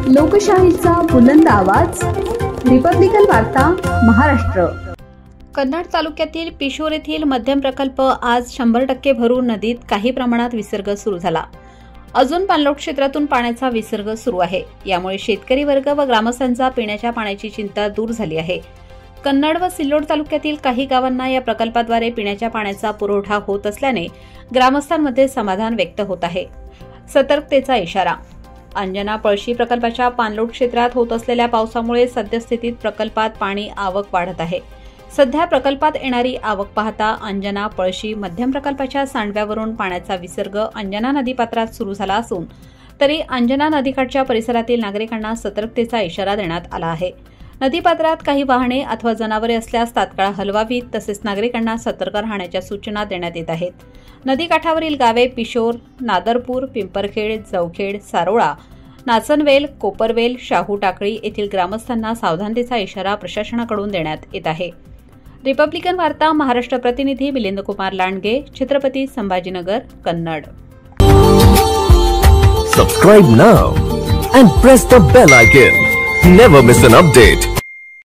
लोकशाहीचा बुलंद आवाज, रिपब्लिकन वार्ता महाराष्ट्र। कन्नड तालुक्यातील पिशोर येथील मध्यम प्रकल्प आज 100% भरून नदीत काही प्रमाणात विसर्ग सुरू झाला। अजून पाणलोट क्षेत्रातून पाण्याचा विसर्ग सुरू आहे। यामुळे शेतकरी वर्ग व ग्रामस्थांचा पिण्याच्या पाण्याची चिंता दूर झाली आहे। कन्नड व सिल्लोड तालुक्यातील काही गावांना या प्रकल्पाद्वारे पिण्याच्या पाण्याचा पुरवठा होत असल्याने ग्रामस्थांमध्ये समाधान व्यक्त होत आहे। सतर्कतेचा इशारा। अंजना पळशी प्रकल्पाच्या पाणलोट क्षेत्रात होत असलेल्या पावसामुळे सद्यस्थितीत प्रकल्पात पाणी आवक वाढत आहे। सध्या प्रकल्पात येणारी आवक पाहता अंजना पळशी मध्यम प्रकल्पाच्या सांडव्यावरून पाण्याचा विसर्ग अंजना नदीपात्रात सुरू झाला असून तरी अंजना नदीकाठच्या परिसरातील नागरिकांना सतर्कतेचा इशारा देण्यात आला आहे। नदीपात्रात काही वाहने अथवा जनावरे असल्यास तात्काळ हलवावीत, तसेच नागरिकांना सतर्क राहण्याच्या सूचना देण्यात येत आहेत। नदीकाठावरील गावे पिशोर, नादरपूर, पिंपरखेड, जवखेड, सारोळा, नाचनवेल, कोपरवेल, शाहू टाकळी येथील ग्रामस्थांना सावधानतेचा इशारा प्रशासनाकडून देण्यात येत आहे। रिपब्लिकन वार्ता महाराष्ट्र प्रतिनिधी Milind Kumar Landge, Chhatrapati Sambhajinagar, Kannada. Subscribe now and press the bell icon. Never miss an update.